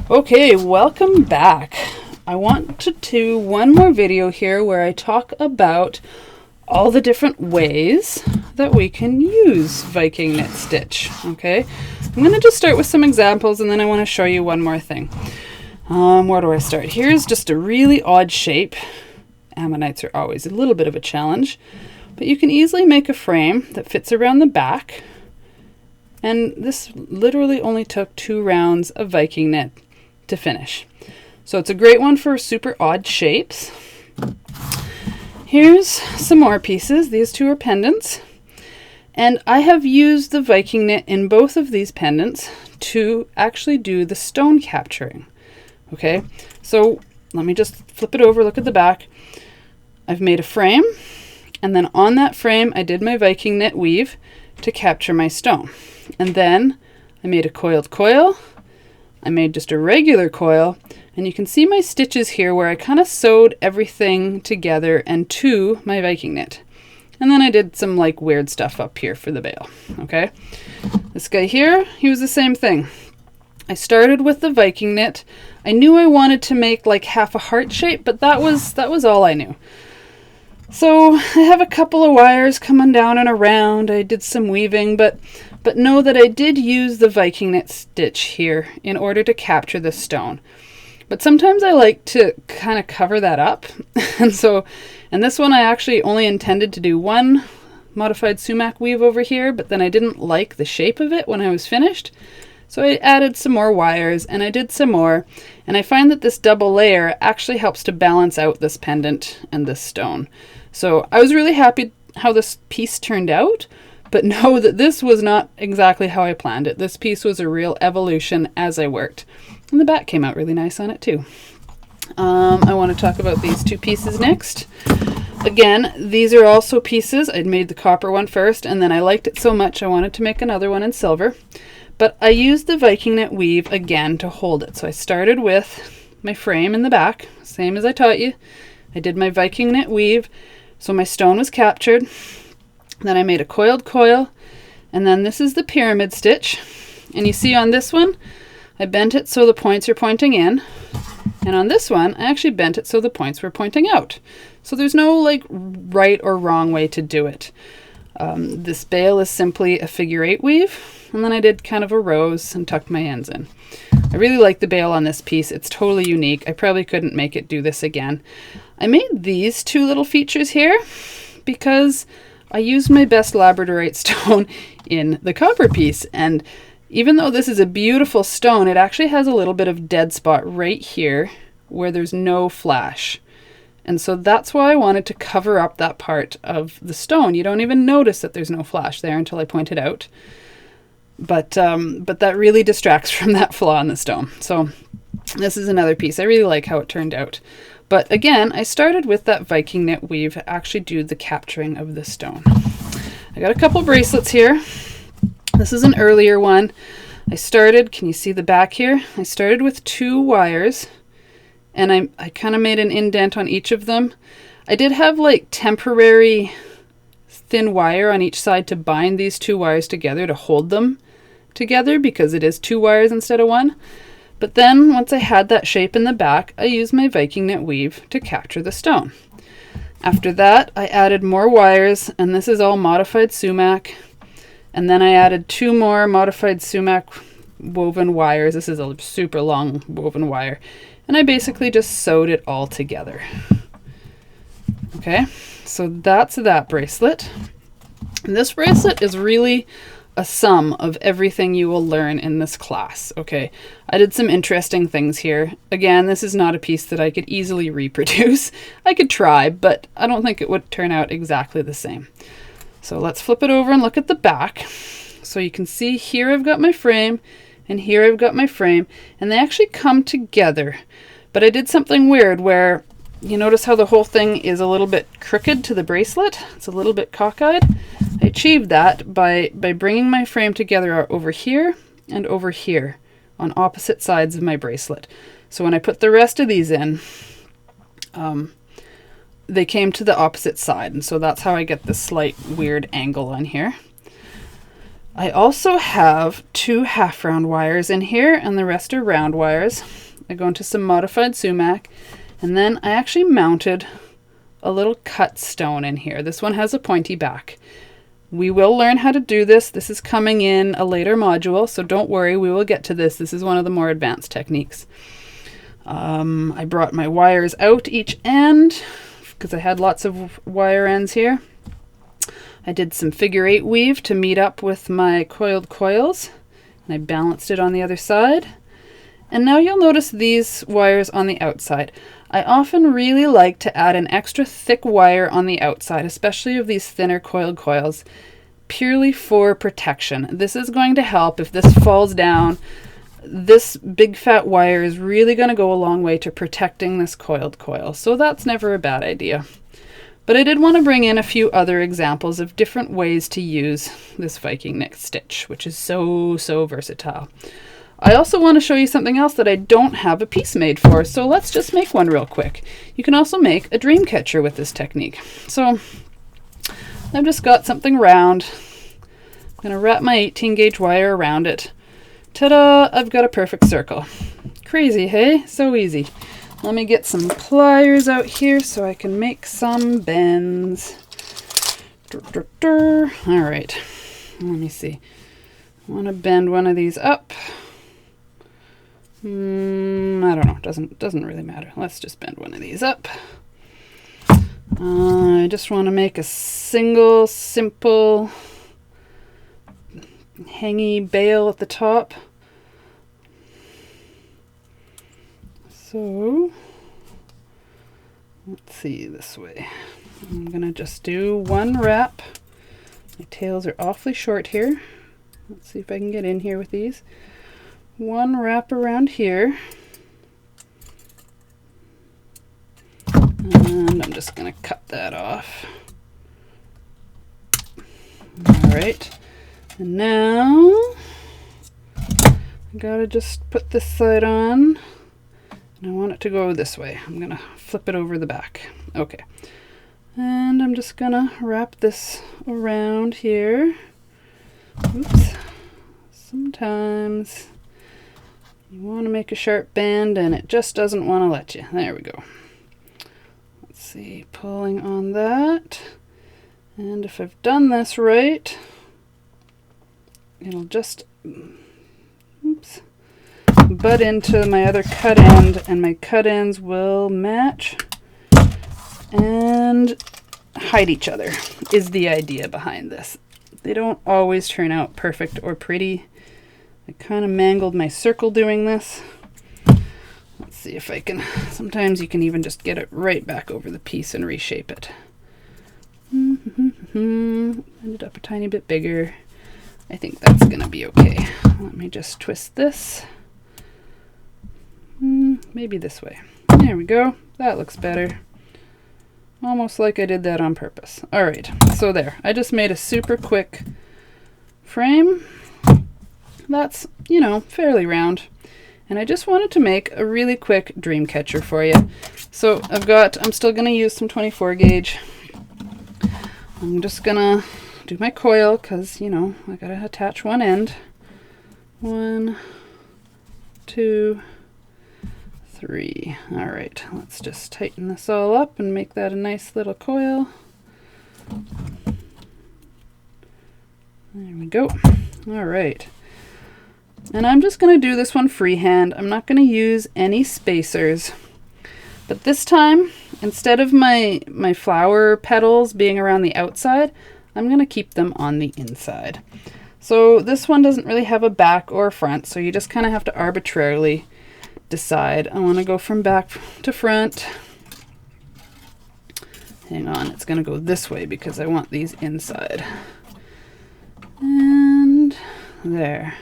Okay, welcome back. I want to do one more video here where I talk about all the different ways that we can use Viking Knit Stitch. Okay, I'm going to just start with some examples and then I want to show you one more thing. Where do I start? Here's just a really odd shape. Ammonites are always a little bit of a challenge, but you can easily make a frame that fits around the back. And this literally only took 2 rounds of Viking knit to finish. So it's a great one for super odd shapes. Here's some more pieces. These 2 are pendants. And I have used the Viking knit in both of these pendants to actually do the stone capturing. Okay, so let me just flip it over, look at the back. I've made a frame, and then on that frame I did my Viking knit weave to capture my stone. And then I made a coiled coil. I made just a regular coil, and you can see my stitches here where I kind of sewed everything together and to my Viking knit. And then I did some like weird stuff up here for the bail. Okay, this guy here, he was the same thing. I started with the Viking knit. I knew I wanted to make like half a heart shape, but that was all I knew. So I have a couple of wires coming down and around. I did some weaving, but know that I did use the Viking knit stitch here in order to capture the stone. But sometimes I like to kind of cover that up. And this one I actually only intended to do one modified sumac weave over here, but then I didn't like the shape of it when I was finished. So I added some more wires and I did some more, and I find that this double layer actually helps to balance out this pendant and this stone. So I was really happy how this piece turned out, but know that this was not exactly how I planned it. This piece was a real evolution as I worked. And the back came out really nice on it too. I want to talk about these 2 pieces next. Again, these are also pieces. I'd made the copper one first, and then I liked it so much I wanted to make another one in silver. But I used the Viking knit weave again to hold it. So I started with my frame in the back, same as I taught you. I did my Viking knit weave, so my stone was captured. Then I made a coiled coil, and then this is the pyramid stitch. And you see on this one, I bent it so the points are pointing in. And on this one, I actually bent it so the points were pointing out. So there's no like right or wrong way to do it. This bail is simply a figure 8 weave. And then I did kind of a rose and tucked my ends in. I really like the bail on this piece. It's totally unique. I probably couldn't make it do this again. I made these 2 little features here because I used my best labradorite stone in the copper piece. And even though this is a beautiful stone, it actually has a little bit of dead spot right here where there's no flash. And so that's why I wanted to cover up that part of the stone. You don't even notice that there's no flash there until I point it out. But that really distracts from that flaw in the stone. So this is another piece. I really like how it turned out. But again, I started with that Viking knit weave to actually do the capturing of the stone. I got a couple bracelets here. This is an earlier one. I started, can you see the back here? I started with 2 wires, and I kind of made an indent on each of them. I did have like temporary thin wire on each side to bind these 2 wires together to hold them together because it is 2 wires instead of 1. But then once I had that shape in the back, I used my Viking knit weave to capture the stone. After that, I added more wires, and this is all modified sumac. And then I added 2 more modified sumac woven wires. This is a super long woven wire. And I basically just sewed it all together. Okay, so that's that bracelet. And this bracelet is really a sum of everything you will learn in this class. Okay, I did some interesting things here. Again, this is not a piece that I could easily reproduce. I could try, but I don't think it would turn out exactly the same. So let's flip it over and look at the back. So you can see here I've got my frame, and here I've got my frame, and they actually come together. But I did something weird where you notice how the whole thing is a little bit crooked to the bracelet. It's a little bit cockeyed. I achieved that by bringing my frame together over here and over here on opposite sides of my bracelet. So when I put the rest of these in, they came to the opposite side. And so that's how I get this slight weird angle on here. I also have 2 half round wires in here, and the rest are round wires. I go into some modified sumac, and then I actually mounted a little cut stone in here. This one has a pointy back. We will learn how to do this. This is coming in a later module, so don't worry, we will get to this. This is one of the more advanced techniques. I brought my wires out each end because I had lots of wire ends here. I did some figure 8 weave to meet up with my coiled coils, and I balanced it on the other side. And now you'll notice these wires on the outside. I often really like to add an extra thick wire on the outside, especially of these thinner coiled coils, purely for protection. This is going to help if this falls down. This big fat wire is really going to go a long way to protecting this coiled coil, so that's never a bad idea. But I did want to bring in a few other examples of different ways to use this Viking Knit stitch, which is so versatile. I also want to show you something else that I don't have a piece made for, so let's just make one real quick. You can also make a dream catcher with this technique. So I've just got something round. I'm going to wrap my 18 gauge wire around it. Ta-da! I've got a perfect circle. Crazy, hey? So easy. Let me get some pliers out here so I can make some bends. All right, let me see. I want to bend one of these up. I don't know, doesn't really matter. Let's just bend one of these up. I just want to make a single, simple, hangy bail at the top. So, let's see this way. I'm going to just do one wrap. My tails are awfully short here. Let's see if I can get in here with these. One wrap around here. And I'm just going to cut that off. Alright. And now, I gotta just put this side on. I want it to go this way. I'm going to flip it over the back. Okay. And I'm just going to wrap this around here. Oops. Sometimes you want to make a sharp bend and it just doesn't want to let you. There we go. Let's see, pulling on that. And if I've done this right, it'll just, oops, butt into my other cut end, and my cut ends will match and hide each other is the idea behind this. They don't always turn out perfect or pretty. I kind of mangled my circle doing this. Let's see if I can, sometimes you can even just get it right back over the piece and reshape it. Ended up a tiny bit bigger. I think that's gonna be okay. Let me just twist this. Maybe this way. There we go. That looks better. Almost like I did that on purpose. Alright, so there. I just made a super quick frame. That's, you know, fairly round. And I just wanted to make a really quick dream catcher for you. So I'm still going to use some 24 gauge. I'm just going to do my coil because, you know, I got to attach one end. 1, 2, 3. All right, let's just tighten this all up and make that a nice little coil. There we go. All right. And I'm just going to do this one freehand. I'm not going to use any spacers. But this time, instead of my flower petals being around the outside, I'm going to keep them on the inside. So this one doesn't really have a back or a front, so you just kind of have to arbitrarily decide. I want to go from back to front. Hang on, it's going to go this way because I want these inside. And there.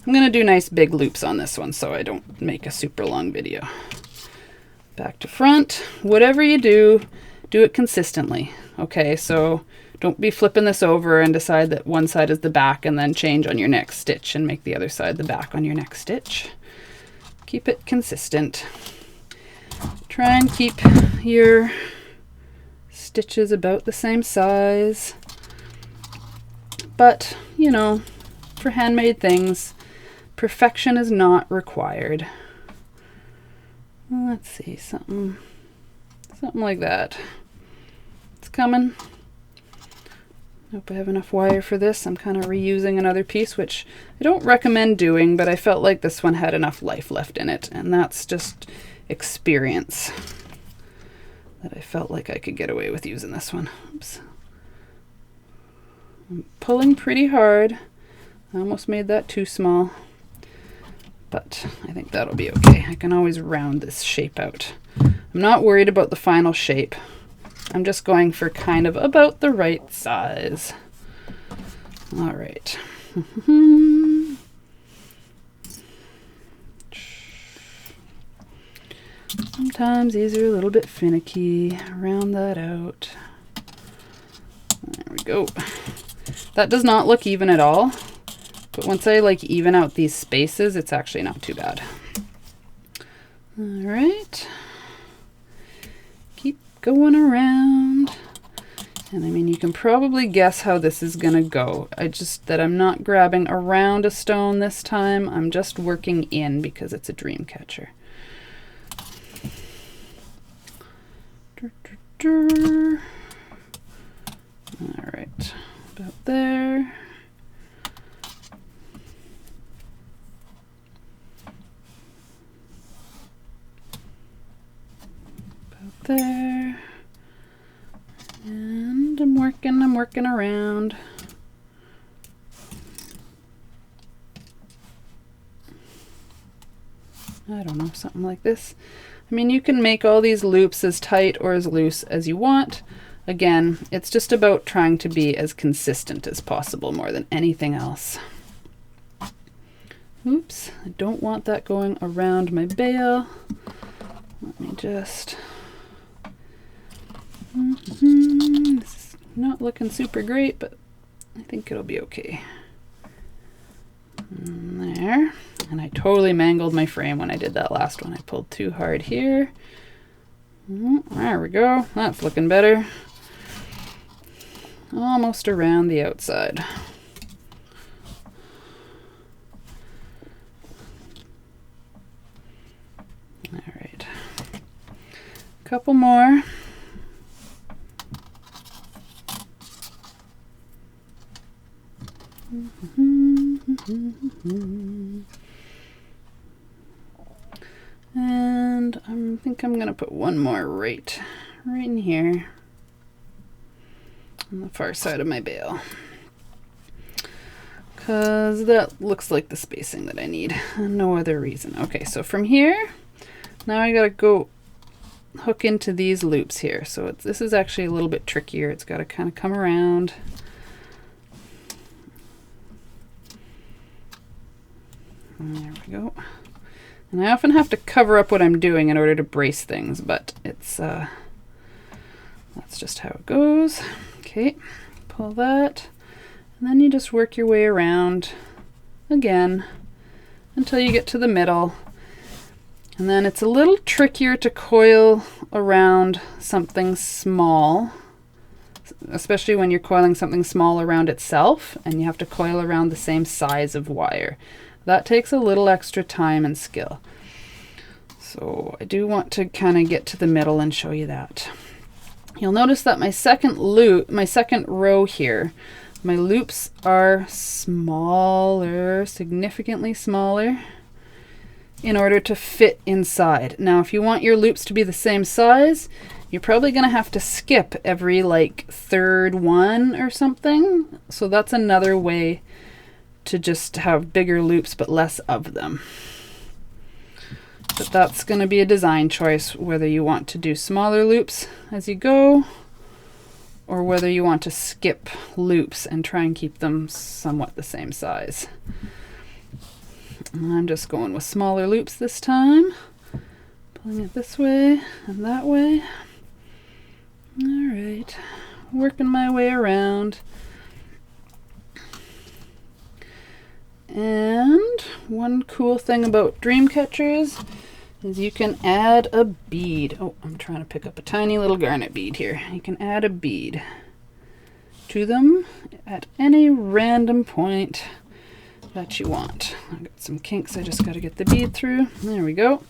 I'm going to do nice big loops on this one so I don't make a super long video. Back to front. Whatever you do, do it consistently. Okay, so don't be flipping this over and decide that one side is the back and then change on your next stitch and make the other side the back on your next stitch. Keep it consistent. Try and keep your stitches about the same size. But, you know, for handmade things. Perfection is not required. Let's see, something like that. It's coming. Hope I have enough wire for this. I'm kind of reusing another piece, which I don't recommend doing, but I felt like this one had enough life left in it, and that's just experience that I felt like I could get away with using this one. Oops. I'm pulling pretty hard. I almost made that too small, but I think that'll be okay. I can always round this shape out. I'm not worried about the final shape. I'm just going for kind of about the right size. All right. Sometimes these are a little bit finicky. Round that out. There we go. That does not look even at all, but once I like even out these spaces, it's actually not too bad. All right. Keep going around. And I mean, you can probably guess how this is gonna go. I'm not grabbing around a stone this time. I'm just working in because it's a dream catcher. All right, about there. About there. And I'm working around. I don't know, something like this. I mean, you can make all these loops as tight or as loose as you want. Again, it's just about trying to be as consistent as possible more than anything else. Oops, I don't want that going around my bale. Let me just... This is not looking super great, but I think it'll be okay. And there. And I totally mangled my frame when I did that last one. I pulled too hard here. There we go. That's looking better. Almost around the outside. All right. Couple more. And I think I'm gonna put one more right in here on the far side of my bale, because that looks like the spacing that I need and no other reason. Okay, so from here now I gotta go hook into these loops here. So this is actually a little bit trickier. It's got to kind of come around. And there we go. And I often have to cover up what I'm doing in order to brace things, but it's that's just how it goes. Okay, pull that, and then you just work your way around again until you get to the middle. And then it's a little trickier to coil around something small, especially when you're coiling something small around itself and you have to coil around the same size of wire. That takes a little extra time and skill. So I do want to kind of get to the middle and show you that. You'll notice that my second row here, my loops are smaller, significantly smaller, in order to fit inside. Now, if you want your loops to be the same size, you're probably going to have to skip every like third one or something. So that's another way to just have bigger loops but less of them. But that's going to be a design choice, whether you want to do smaller loops as you go or whether you want to skip loops and try and keep them somewhat the same size. And I'm just going with smaller loops this time, pulling it this way and that way. All right, working my way around. And one cool thing about dream catchers is you can add a bead. Oh, I'm trying to pick up a tiny little garnet bead here. You can add a bead to them at any random point that you want. I've got some kinks I just got to get the bead through. There we go.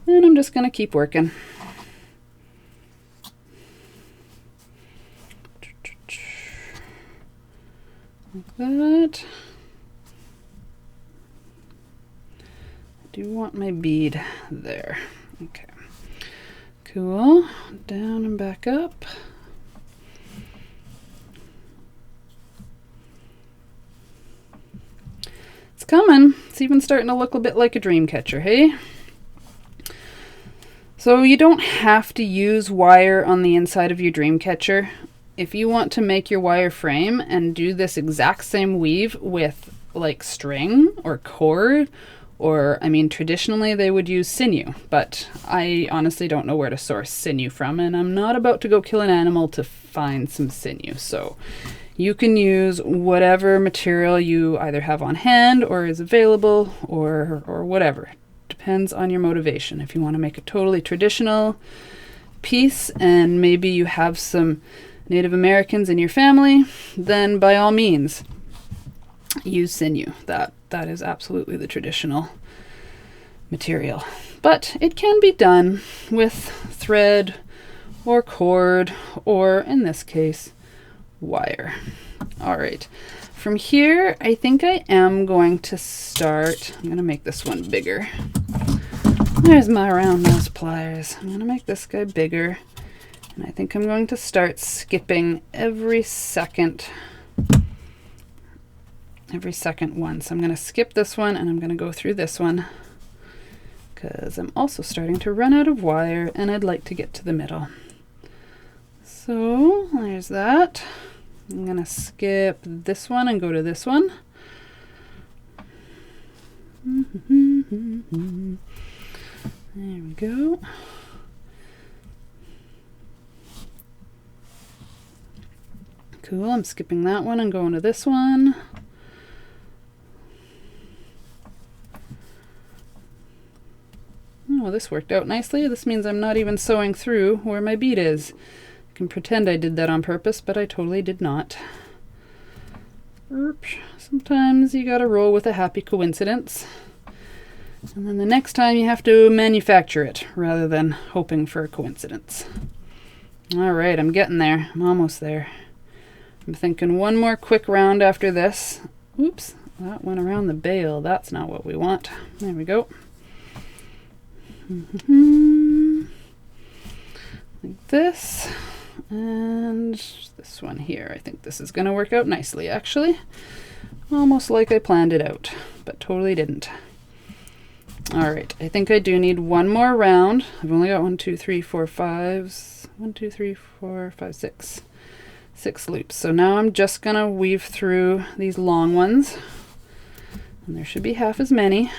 And I'm just going to keep working. Like that. I do want my bead there. Okay. Cool. Down and back up. It's coming. It's even starting to look a bit like a dream catcher, hey? So you don't have to use wire on the inside of your dream catcher. If you want to make your wire frame and do this exact same weave with like string or cord, or I mean traditionally they would use sinew, but I honestly don't know where to source sinew from, and I'm not about to go kill an animal to find some sinew. So you can use whatever material you either have on hand or is available, or whatever. Depends on your motivation. If you want to make a totally traditional piece and maybe you have some Native Americans in your family, then by all means use sinew. That is absolutely the traditional material. But it can be done with thread or cord, or in this case, wire. All right. From here, I think I am going to start. I'm going to make this one bigger. There's my round nose pliers. I'm going to make this guy bigger. And I think I'm going to start skipping every second one. So I'm going to skip this one and I'm going to go through this one because I'm also starting to run out of wire and I'd like to get to the middle. So there's that. I'm going to skip this one and go to this one. There we go. Cool, I'm skipping that one and going to this one. Oh, this worked out nicely. This means I'm not even sewing through where my bead is. I can pretend I did that on purpose, but I totally did not. Sometimes you gotta roll with a happy coincidence. And then the next time you have to manufacture it rather than hoping for a coincidence. All right, I'm getting there. I'm almost there. I'm thinking one more quick round after this. Oops, that went around the bail. That's not what we want. There we go. Like this. And this one here. I think this is going to work out nicely, actually. Almost like I planned it out, but totally didn't. All right, I think I do need one more round. I've only got 1, 2, 3, 4, 5. 1, 2, 3, 4, 5, 6. 6 loops. So now I'm just gonna weave through these long ones, and there should be half as many.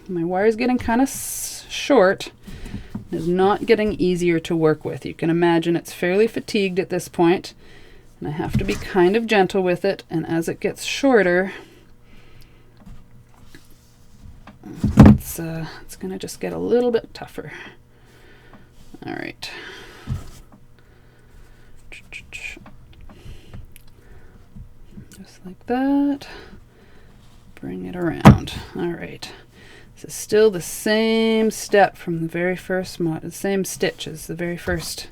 My wire is getting kind of short. It's not getting easier to work with. You can imagine it's fairly fatigued at this point, and I have to be kind of gentle with it, and as it gets shorter, it's gonna just get a little bit tougher. All right. Just like that. Bring it around. All right. This is still the same step from the very first the same stitch as the very first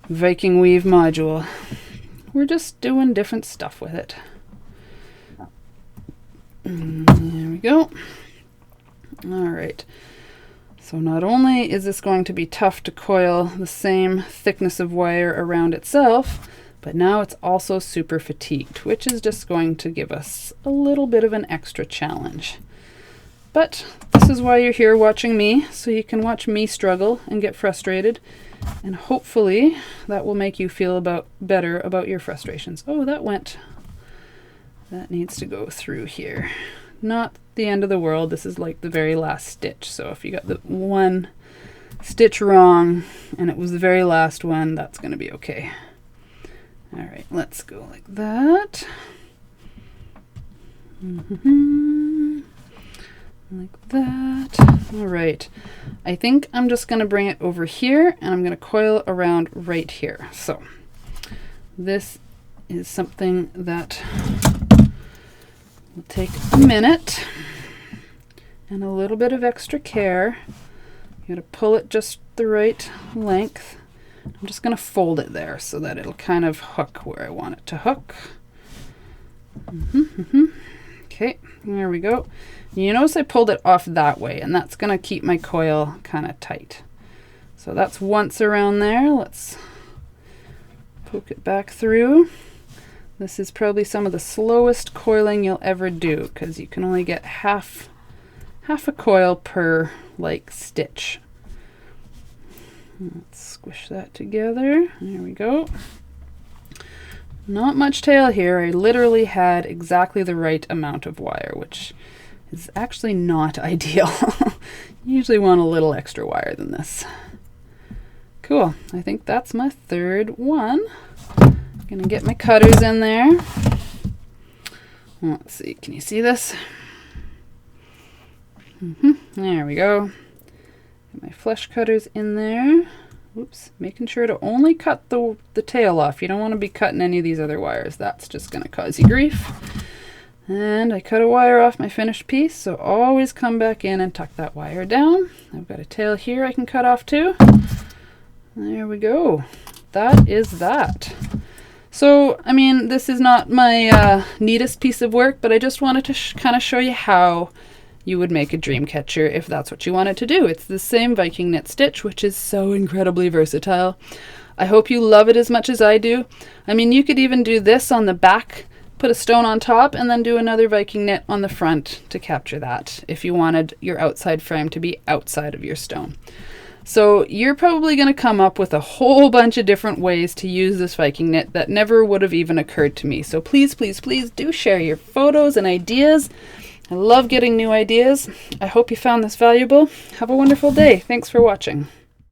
Viking weave module. We're just doing different stuff with it. There we go. All right. So not only is this going to be tough to coil the same thickness of wire around itself, but now it's also super fatigued, which is just going to give us a little bit of an extra challenge. But this is why you're here watching me, so you can watch me struggle and get frustrated, and hopefully that will make you feel better about your frustrations. Oh, that needs to go through here. Not the end of the world. This is like the very last stitch. So if you got the one stitch wrong and it was the very last one, that's going to be okay. All right, let's go like that. Like that. All right. I think I'm just going to bring it over here and I'm going to coil around right here. So this is something that We'll take a minute and a little bit of extra care. You gotta pull it just the right length. I'm just gonna fold it there so that it'll kind of hook where I want it to hook. Okay, there we go. You notice I pulled it off that way, and that's gonna keep my coil kind of tight. So that's once around there. Let's poke it back through. This is probably some of the slowest coiling you'll ever do, because you can only get half a coil per like stitch. Let's squish that together. There we go. Not much tail here. I literally had exactly the right amount of wire, which is actually not ideal. You usually want a little extra wire than this. Cool. I think that's my third one. I'm gonna get my cutters in there. Let's see, can you see this? There we go. Get my flesh cutters in there. Oops, making sure to only cut the tail off. You don't want to be cutting any of these other wires. That's just going to cause you grief. And I cut a wire off my finished piece, so always come back in and tuck that wire down. I've got a tail here I can cut off too. There we go. That is that. So, I mean, this is not my neatest piece of work, but I just wanted to kind of show you how you would make a dream catcher if that's what you wanted to do. It's the same Viking Knit Stitch, which is so incredibly versatile. I hope you love it as much as I do. I mean, you could even do this on the back, put a stone on top, and then do another Viking knit on the front to capture that if you wanted your outside frame to be outside of your stone. So you're probably going to come up with a whole bunch of different ways to use this Viking knit that never would have even occurred to me. So please, please, please do share your photos and ideas. I love getting new ideas. I hope you found this valuable. Have a wonderful day. Thanks for watching.